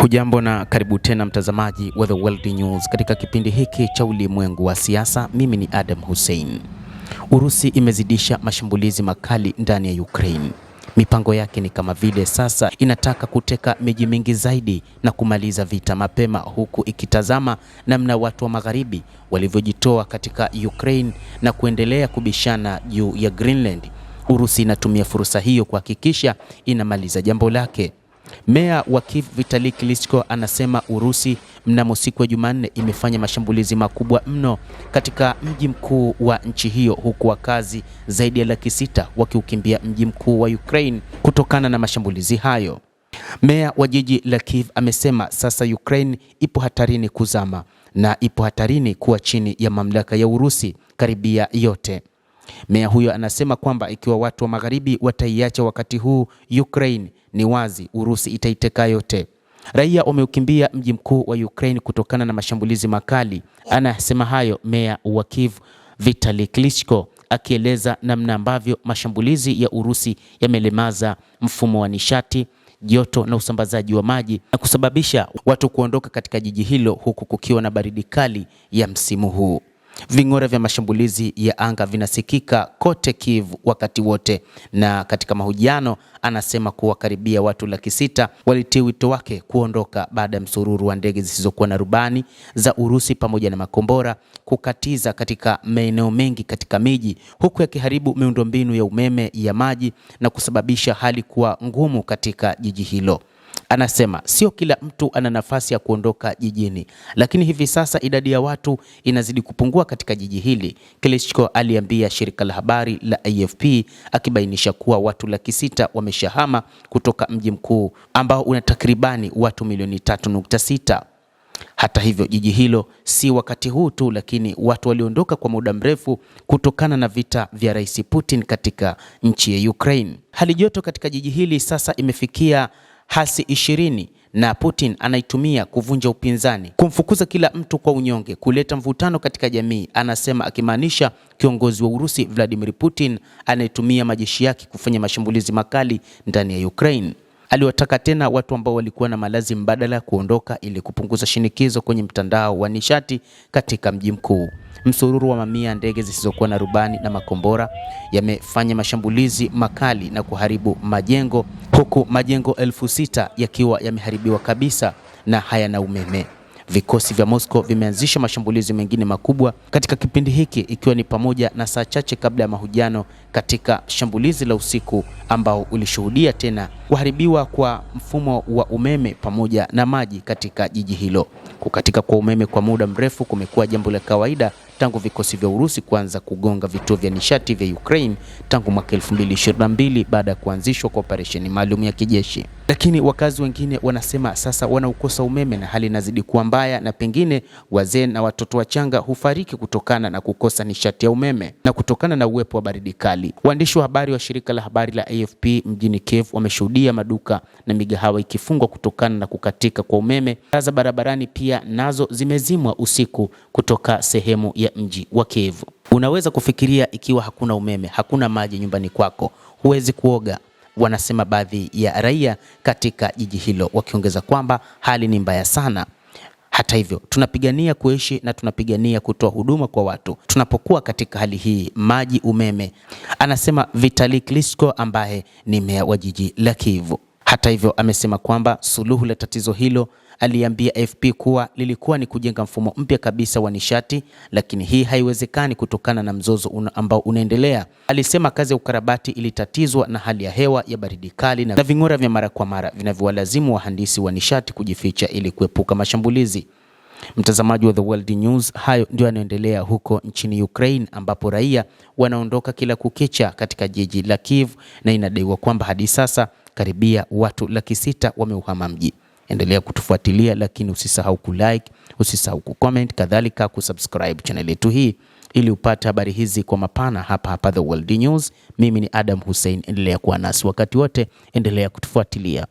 Hujambo na karibu tena mtazamaji wa The World News katika kipindi hiki cha ulimwengu wa siasa. Mimi ni Adam Hussein. Urusi imezidisha mashambulizi makali ndani ya Ukraine. Mipango yake ni kama vile sasa inataka kuteka miji mingi zaidi na kumaliza vita mapema, huku ikitazama namna watu wa magharibi walivyojitoa katika Ukraine na kuendelea kubishana juu ya Greenland. Urusi inatumia fursa hiyo kuhakikisha inamaliza jambo lake. Meya wa Kiev Vitali Klitschko anasema Urusi mnamo siku ya Jumanne imefanya mashambulizi makubwa mno katika mji mkuu wa nchi hiyo, huku wakazi zaidi ya 600,000 wakiukimbia mji mkuu wa Ukraine kutokana na mashambulizi hayo. Meya wa jiji la Kiev amesema sasa Ukraine ipo hatarini kuzama na ipo hatarini kuwa chini ya mamlaka ya Urusi karibia yote. Meya huyo anasema kwamba ikiwa watu wa magharibi wataiacha wakati huu Ukraine, ni wazi Urusi itaiteka yote. Raia wameukimbia mji mkuu wa Ukraine kutokana na mashambulizi makali. Anasema hayo meya wa Kiev Vitali Klitschko, akieleza namna ambavyo mashambulizi ya Urusi yamelemaza mfumo wa nishati, joto na usambazaji wa maji na kusababisha watu kuondoka katika jiji hilo, huku kukiwa na baridi kali ya msimu huu. Ving'ora vya mashambulizi ya anga vinasikika kote Kiev wakati wote, na katika mahojiano anasema kuwa karibia watu 600,000 walitii wito wake kuondoka baada ya msururu wa ndege zisizokuwa na rubani za Urusi pamoja na makombora kukatiza katika maeneo mengi katika miji, huku yakiharibu miundombinu ya umeme, ya maji na kusababisha hali kuwa ngumu katika jiji hilo. Anasema sio kila mtu ana nafasi ya kuondoka jijini, lakini hivi sasa idadi ya watu inazidi kupungua katika jiji hili, Klitschko aliambia shirika la habari la AFP, akibainisha kuwa watu 600,000 wameshahama kutoka mji mkuu ambao una takribani watu milioni 3.6. Hata hivyo, jiji hilo si wakati huu tu, lakini watu waliondoka kwa muda mrefu kutokana na vita vya Rais Putin katika nchi ya Ukraine. Hali joto katika jiji hili sasa imefikia hasi 20 na Putin anaitumia kuvunja upinzani, kumfukuza kila mtu kwa unyonge, kuleta mvutano katika jamii, anasema, akimaanisha kiongozi wa Urusi Vladimir Putin anayetumia majeshi yake kufanya mashambulizi makali ndani ya Ukraine. Aliwataka tena watu ambao walikuwa na malazi mbadala kuondoka ili kupunguza shinikizo kwenye mtandao wa nishati katika mji mkuu. Msururu wa mamia ndege zisizokuwa na rubani na makombora yamefanya mashambulizi makali na kuharibu majengo, huku majengo 6,000 yakiwa yameharibiwa kabisa na hayana umeme. Vikosi vya Moscow vimeanzisha mashambulizi mengine makubwa katika kipindi hiki, ikiwa ni pamoja na saa chache kabla ya mahojiano katika shambulizi la usiku ambao ulishuhudia tena kuharibiwa kwa mfumo wa umeme pamoja na maji katika jiji hilo. Kukatika kwa umeme kwa muda mrefu kumekuwa jambo la kawaida tangu vikosi vya Urusi kuanza kugonga vituo vya nishati vya Ukraine tangu mwaka 2022 baada ya kuanzishwa kwa operesheni maalum ya kijeshi. Lakini wakazi wengine wanasema sasa wanaukosa umeme na hali inazidi kuwa mbaya, na pengine wazee na watoto wachanga hufariki kutokana na kukosa nishati ya umeme na kutokana na uwepo wa baridi kali. Waandishi wa habari wa shirika la habari la AFP mjini Kiev wameshuhudia maduka na migahawa ikifungwa kutokana na kukatika kwa umeme. Taa za barabarani pia nazo zimezimwa usiku kutoka sehemu ya mji wa Kiev. Unaweza kufikiria ikiwa hakuna umeme, hakuna maji nyumbani kwako, huwezi kuoga, wanasema baadhi ya raia katika jiji hilo, wakiongeza kwamba hali ni mbaya sana. Hata hivyo, tunapigania kuishi na tunapigania kutoa huduma kwa watu tunapokuwa katika hali hii, maji, umeme, anasema Vitali Klitschko ambaye ni meya wa jiji la Kiev. Hata hivyo, amesema kwamba suluhu la tatizo hilo, aliambia AFP kuwa lilikuwa ni kujenga mfumo mpya kabisa wa nishati, lakini hii haiwezekani kutokana na mzozo ambao unaendelea. Alisema kazi ya ukarabati ilitatizwa na hali ya hewa ya baridi kali na ving'ora vya mara kwa mara vinavyowalazimu wahandisi wa nishati kujificha ili kuepuka mashambulizi. Mtazamaji wa The World News, hayo ndio yanaendelea huko nchini Ukraine, ambapo raia wanaondoka kila kukicha katika jiji la Kiev, na inadaiwa kwamba hadi sasa karibia watu 600,000 wameuhama mji. Endelea kutufuatilia, lakini usisahau kulike, usisahau kucomment, kadhalika kusubscribe channel yetu hii ili upate habari hizi kwa mapana hapa The World News. Mimi ni Adam Hussein, endelea kuwa nasi wakati wote, endelea kutufuatilia.